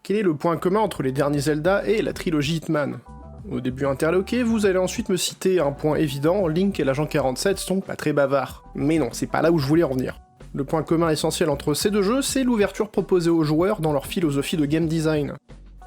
Quel est le point commun entre les derniers Zelda et la trilogie Hitman? Au début interloqué, vous allez ensuite me citer un point évident, Link et l'agent 47 sont pas très bavards. Mais non, c'est pas là où je voulais en venir. Le point commun essentiel entre ces deux jeux, c'est l'ouverture proposée aux joueurs dans leur philosophie de game design.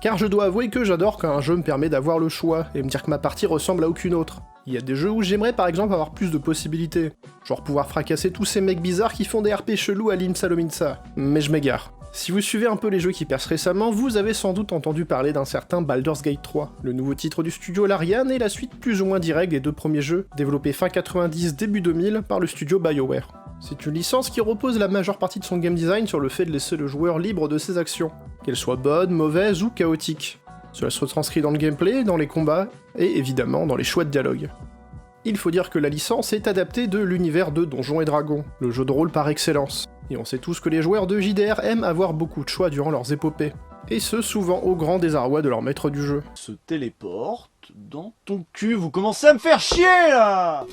Car je dois avouer que j'adore quand un jeu me permet d'avoir le choix, et me dire que ma partie ressemble à aucune autre. Il y a des jeux où j'aimerais par exemple avoir plus de possibilités, genre pouvoir fracasser tous ces mecs bizarres qui font des RP chelous à l'Imsa Lominsa. Mais je m'égare. Si vous suivez un peu les jeux qui percent récemment, vous avez sans doute entendu parler d'un certain Baldur's Gate 3, le nouveau titre du studio Larian et la suite plus ou moins directe des deux premiers jeux, développés fin 90 début 2000 par le studio BioWare. C'est une licence qui repose la majeure partie de son game design sur le fait de laisser le joueur libre de ses actions, qu'elles soient bonnes, mauvaises ou chaotiques. Cela se retranscrit dans le gameplay, dans les combats, et évidemment dans les choix de dialogue. Il faut dire que la licence est adaptée de l'univers de Donjons et Dragons, le jeu de rôle par excellence, et on sait tous que les joueurs de JDR aiment avoir beaucoup de choix durant leurs épopées, et ce souvent au grand désarroi de leur maître du jeu. Se téléporte dans ton cul, vous commencez à me faire chier là!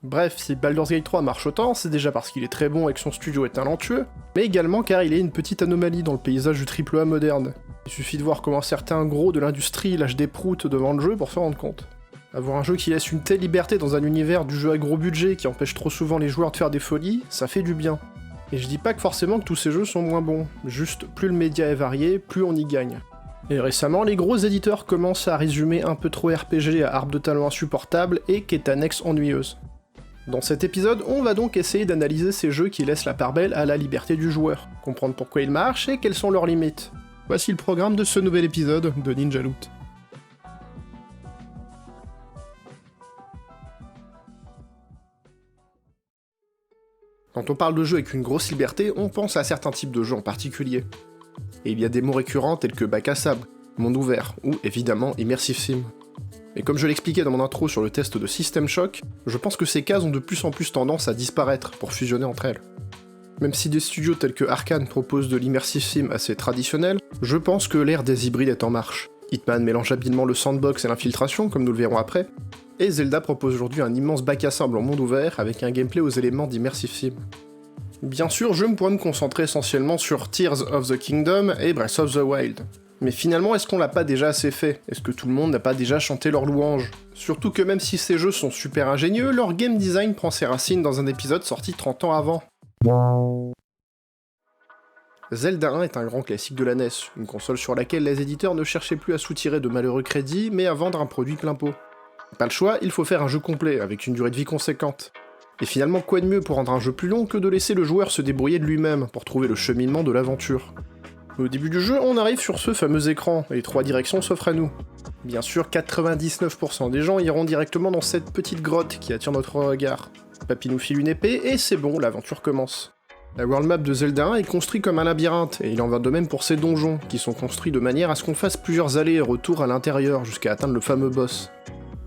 Bref, si Baldur's Gate 3 marche autant, c'est déjà parce qu'il est très bon et que son studio est talentueux, mais également car il est une petite anomalie dans le paysage du AAA moderne. Il suffit de voir comment certains gros de l'industrie lâchent des proutes devant le jeu pour se rendre compte. Avoir un jeu qui laisse une telle liberté dans un univers du jeu à gros budget qui empêche trop souvent les joueurs de faire des folies, ça fait du bien. Et je dis pas que forcément que tous ces jeux sont moins bons, juste plus le média est varié, plus on y gagne. Et récemment, les gros éditeurs commencent à résumer un peu trop RPG à arbre de talent insupportable et quête annexe ennuyeuse. Dans cet épisode, on va donc essayer d'analyser ces jeux qui laissent la part belle à la liberté du joueur, comprendre pourquoi ils marchent et quelles sont leurs limites. Voici le programme de ce nouvel épisode de Ninja Loot. Quand on parle de jeux avec une grosse liberté, on pense à certains types de jeux en particulier. Et il y a des mots récurrents tels que bac à sable, monde ouvert, ou évidemment Immersive Sim. Et comme je l'expliquais dans mon intro sur le test de System Shock, je pense que ces cases ont de plus en plus tendance à disparaître pour fusionner entre elles. Même si des studios tels que Arkane proposent de l'Immersive Sim assez traditionnel, je pense que l'ère des hybrides est en marche. Hitman mélange habilement le sandbox et l'infiltration, comme nous le verrons après, et Zelda propose aujourd'hui un immense bac à sable en monde ouvert avec un gameplay aux éléments d'Immersive Sim. Bien sûr, je pourrais me concentrer essentiellement sur Tears of the Kingdom et Breath of the Wild. Mais finalement, est-ce qu'on l'a pas déjà assez fait? Est-ce que tout le monde n'a pas déjà chanté leur louange? Surtout que même si ces jeux sont super ingénieux, leur game design prend ses racines dans un épisode sorti 30 ans avant. Zelda 1 est un grand classique de la NES, une console sur laquelle les éditeurs ne cherchaient plus à soutirer de malheureux crédits, mais à vendre un produit plein pot. Pas le choix, il faut faire un jeu complet, avec une durée de vie conséquente. Et finalement, quoi de mieux pour rendre un jeu plus long que de laisser le joueur se débrouiller de lui-même pour trouver le cheminement de l'aventure. Au début du jeu, on arrive sur ce fameux écran, et 3 directions s'offrent à nous. Bien sûr, 99% des gens iront directement dans cette petite grotte qui attire notre regard. Papy nous file une épée, et c'est bon, l'aventure commence. La world map de Zelda 1 est construite comme un labyrinthe, et il en va de même pour ses donjons, qui sont construits de manière à ce qu'on fasse plusieurs allers et retours à l'intérieur jusqu'à atteindre le fameux boss.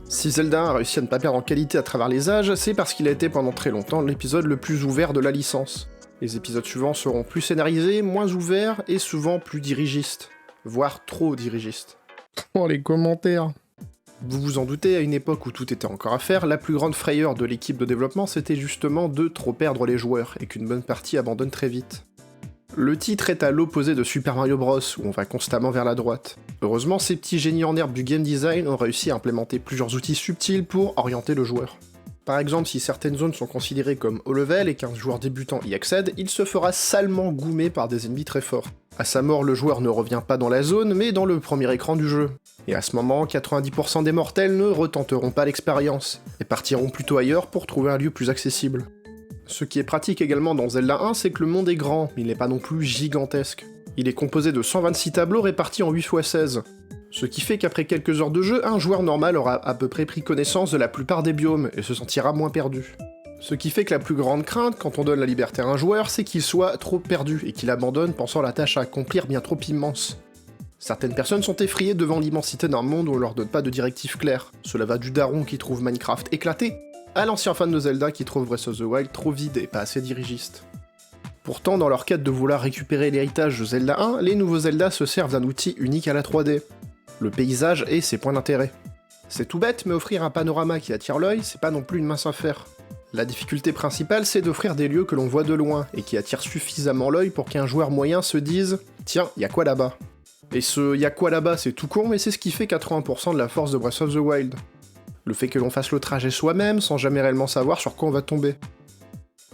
Si Zelda 1 a réussi à ne pas perdre en qualité à travers les âges, c'est parce qu'il a été pendant très longtemps l'épisode le plus ouvert de la licence. Les épisodes suivants seront plus scénarisés, moins ouverts et souvent plus dirigistes. Voire trop dirigistes. Oh les commentaires! Vous vous en doutez, à une époque où tout était encore à faire, la plus grande frayeur de l'équipe de développement c'était justement de trop perdre les joueurs, et qu'une bonne partie abandonne très vite. Le titre est à l'opposé de Super Mario Bros, où on va constamment vers la droite. Heureusement, ces petits génies en herbe du game design ont réussi à implémenter plusieurs outils subtils pour orienter le joueur. Par exemple, si certaines zones sont considérées comme haut level et qu'un joueur débutant y accède, il se fera salement goumer par des ennemis très forts. À sa mort, le joueur ne revient pas dans la zone, mais dans le premier écran du jeu. Et à ce moment, 90% des mortels ne retenteront pas l'expérience, et partiront plutôt ailleurs pour trouver un lieu plus accessible. Ce qui est pratique également dans Zelda 1, c'est que le monde est grand, mais il n'est pas non plus gigantesque. Il est composé de 126 tableaux répartis en 8x16. Ce qui fait qu'après quelques heures de jeu, un joueur normal aura à peu près pris connaissance de la plupart des biomes et se sentira moins perdu. Ce qui fait que la plus grande crainte quand on donne la liberté à un joueur, c'est qu'il soit trop perdu et qu'il abandonne pensant la tâche à accomplir bien trop immense. Certaines personnes sont effrayées devant l'immensité d'un monde où on leur donne pas de directives claires. Cela va du daron qui trouve Minecraft éclaté, à l'ancien fan de Zelda qui trouve Breath of the Wild trop vide et pas assez dirigiste. Pourtant, dans leur quête de vouloir récupérer l'héritage de Zelda 1, les nouveaux Zelda se servent d'un outil unique à la 3D. Le paysage et ses points d'intérêt. C'est tout bête, mais offrir un panorama qui attire l'œil, c'est pas non plus une mince affaire. La difficulté principale, c'est d'offrir des lieux que l'on voit de loin, et qui attirent suffisamment l'œil pour qu'un joueur moyen se dise « Tiens, y a quoi là-bas ?» Et ce y'a quoi là-bas, c'est tout con, mais c'est ce qui fait 80% de la force de Breath of the Wild. Le fait que l'on fasse le trajet soi-même sans jamais réellement savoir sur quoi on va tomber.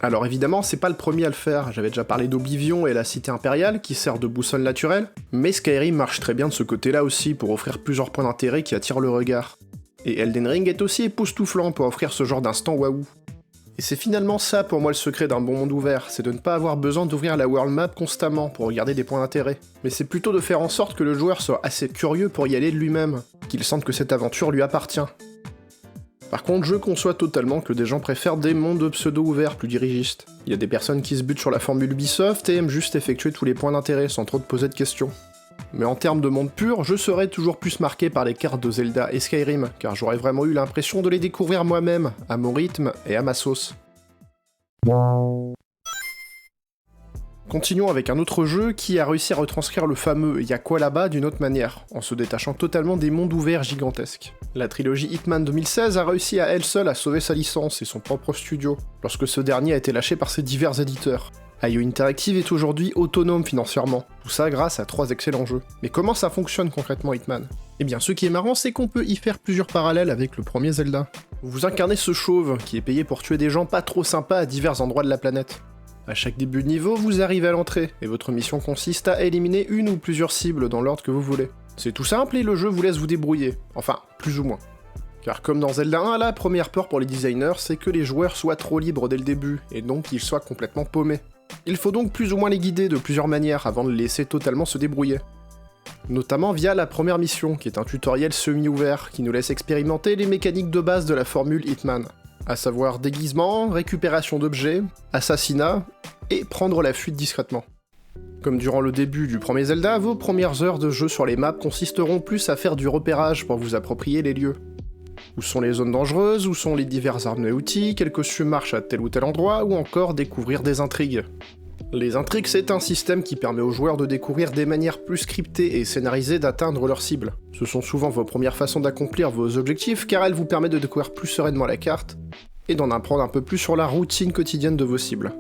Alors évidemment, c'est pas le premier à le faire, j'avais déjà parlé d'Oblivion et la Cité Impériale qui sert de boussole naturelle, mais Skyrim marche très bien de ce côté-là aussi pour offrir plusieurs points d'intérêt qui attirent le regard. Et Elden Ring est aussi époustouflant pour offrir ce genre d'instant waouh. Et c'est finalement ça pour moi le secret d'un bon monde ouvert, c'est de ne pas avoir besoin d'ouvrir la world map constamment pour regarder des points d'intérêt, mais c'est plutôt de faire en sorte que le joueur soit assez curieux pour y aller de lui-même, qu'il sente que cette aventure lui appartient. Par contre, je conçois totalement que des gens préfèrent des mondes pseudo-ouverts plus dirigistes. Il y a des personnes qui se butent sur la formule Ubisoft et aiment juste effectuer tous les points d'intérêt sans trop te poser de questions. Mais en termes de monde pur, je serais toujours plus marqué par les cartes de Zelda et Skyrim, car j'aurais vraiment eu l'impression de les découvrir moi-même, à mon rythme et à ma sauce. Continuons avec un autre jeu qui a réussi à retranscrire le fameux y'a quoi là-bas d'une autre manière, en se détachant totalement des mondes ouverts gigantesques. La trilogie Hitman 2016 a réussi à elle seule à sauver sa licence et son propre studio, lorsque ce dernier a été lâché par ses divers éditeurs. IO Interactive est aujourd'hui autonome financièrement, tout ça grâce à 3 excellents jeux. Mais comment ça fonctionne concrètement Hitman ? Eh bien ce qui est marrant c'est qu'on peut y faire plusieurs parallèles avec le premier Zelda. Vous incarnez ce chauve qui est payé pour tuer des gens pas trop sympas à divers endroits de la planète. À chaque début de niveau, vous arrivez à l'entrée, et votre mission consiste à éliminer une ou plusieurs cibles dans l'ordre que vous voulez. C'est tout simple et le jeu vous laisse vous débrouiller, enfin, plus ou moins. Car comme dans Zelda 1, la première peur pour les designers, c'est que les joueurs soient trop libres dès le début, et donc qu'ils soient complètement paumés. Il faut donc plus ou moins les guider de plusieurs manières avant de les laisser totalement se débrouiller. Notamment via la première mission, qui est un tutoriel semi-ouvert, qui nous laisse expérimenter les mécaniques de base de la formule Hitman. À savoir déguisement, récupération d'objets, assassinat, et prendre la fuite discrètement. Comme durant le début du premier Zelda, vos premières heures de jeu sur les maps consisteront plus à faire du repérage pour vous approprier les lieux. Où sont les zones dangereuses, où sont les diverses armes et outils, quels costumes marchent à tel ou tel endroit, ou encore découvrir des intrigues. Les intrigues, c'est un système qui permet aux joueurs de découvrir des manières plus scriptées et scénarisées d'atteindre leur cible. Ce sont souvent vos premières façons d'accomplir vos objectifs, car elles vous permettent de découvrir plus sereinement la carte, et d'en apprendre un peu plus sur la routine quotidienne de vos cibles.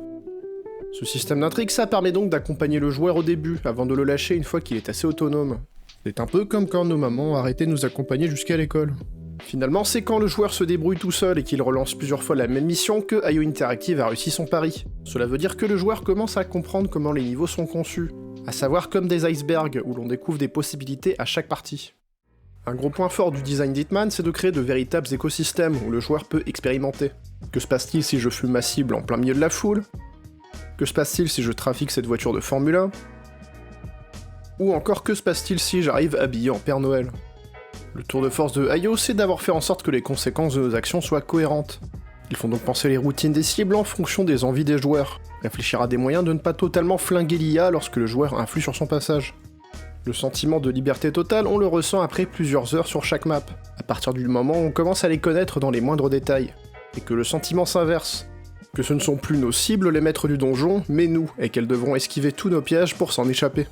Ce système d'intrigue, ça permet donc d'accompagner le joueur au début, avant de le lâcher une fois qu'il est assez autonome. C'est un peu comme quand nos mamans arrêtaient de nous accompagner jusqu'à l'école. Finalement, c'est quand le joueur se débrouille tout seul et qu'il relance plusieurs fois la même mission que IO Interactive a réussi son pari. Cela veut dire que le joueur commence à comprendre comment les niveaux sont conçus, à savoir comme des icebergs où l'on découvre des possibilités à chaque partie. Un gros point fort du design d'Hitman, c'est de créer de véritables écosystèmes où le joueur peut expérimenter. Que se passe-t-il si je fume ma cible en plein milieu de la foule ? Que se passe-t-il si je trafique cette voiture de Formule 1 ? Ou encore que se passe-t-il si j'arrive habillé en Père Noël ? Le tour de force de IO, c'est d'avoir fait en sorte que les conséquences de nos actions soient cohérentes. Ils font donc penser les routines des cibles en fonction des envies des joueurs, réfléchir à des moyens de ne pas totalement flinguer l'IA lorsque le joueur influe sur son passage. Le sentiment de liberté totale, on le ressent après plusieurs heures sur chaque map, à partir du moment où on commence à les connaître dans les moindres détails, et que le sentiment s'inverse, que ce ne sont plus nos cibles les maîtres du donjon, mais nous, et qu'elles devront esquiver tous nos pièges pour s'en échapper.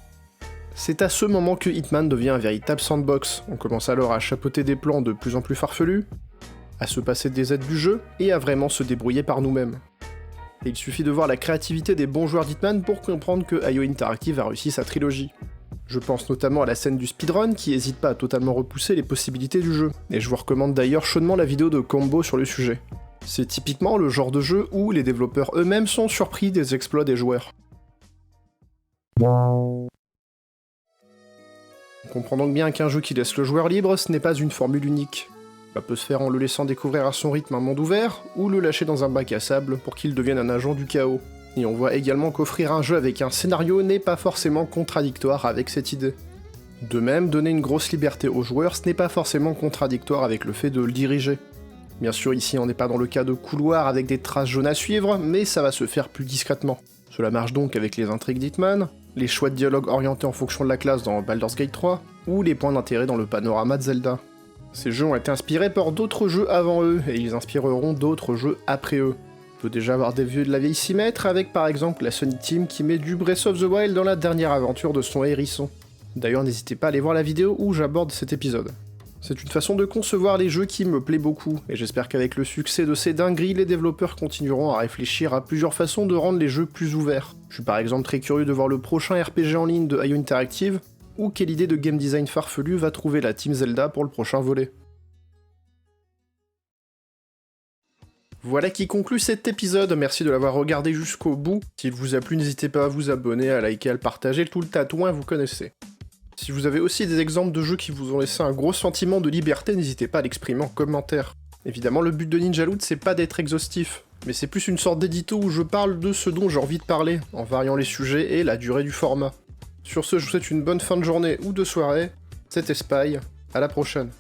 C'est à ce moment que Hitman devient un véritable sandbox, on commence alors à chapeauter des plans de plus en plus farfelus, à se passer des aides du jeu, et à vraiment se débrouiller par nous-mêmes. Et il suffit de voir la créativité des bons joueurs d'Hitman pour comprendre que IO Interactive a réussi sa trilogie. Je pense notamment à la scène du speedrun qui hésite pas à totalement repousser les possibilités du jeu, et je vous recommande d'ailleurs chaudement la vidéo de Combo sur le sujet. C'est typiquement le genre de jeu où les développeurs eux-mêmes sont surpris des exploits des joueurs. On comprend donc bien qu'un jeu qui laisse le joueur libre, ce n'est pas une formule unique. Ça peut se faire en le laissant découvrir à son rythme un monde ouvert, ou le lâcher dans un bac à sable pour qu'il devienne un agent du chaos. Et on voit également qu'offrir un jeu avec un scénario n'est pas forcément contradictoire avec cette idée. De même, donner une grosse liberté aux joueurs, ce n'est pas forcément contradictoire avec le fait de le diriger. Bien sûr, ici on n'est pas dans le cas de couloir avec des traces jaunes à suivre, mais ça va se faire plus discrètement. Cela marche donc avec les intrigues d'Hitman, les choix de dialogue orientés en fonction de la classe dans Baldur's Gate 3, ou les points d'intérêt dans le panorama de Zelda. Ces jeux ont été inspirés par d'autres jeux avant eux, et ils inspireront d'autres jeux après eux. On peut déjà avoir des vieux de la vieille s'y mettre, avec par exemple la Sonic Team qui met du Breath of the Wild dans la dernière aventure de son hérisson. D'ailleurs, n'hésitez pas à aller voir la vidéo où j'aborde cet épisode. C'est une façon de concevoir les jeux qui me plaît beaucoup, et j'espère qu'avec le succès de ces dingueries, les développeurs continueront à réfléchir à plusieurs façons de rendre les jeux plus ouverts. Je suis par exemple très curieux de voir le prochain RPG en ligne de IO Interactive, ou quelle idée de game design farfelu va trouver la Team Zelda pour le prochain volet. Voilà qui conclut cet épisode, merci de l'avoir regardé jusqu'au bout. S'il vous a plu, n'hésitez pas à vous abonner, à liker, à le partager, tout le tatouin vous connaissez. Si vous avez aussi des exemples de jeux qui vous ont laissé un gros sentiment de liberté, n'hésitez pas à l'exprimer en commentaire. Évidemment, le but de Ninja Loot, c'est pas d'être exhaustif, mais c'est plus une sorte d'édito où je parle de ce dont j'ai envie de parler, en variant les sujets et la durée du format. Sur ce, je vous souhaite une bonne fin de journée ou de soirée, c'était Spy, à la prochaine.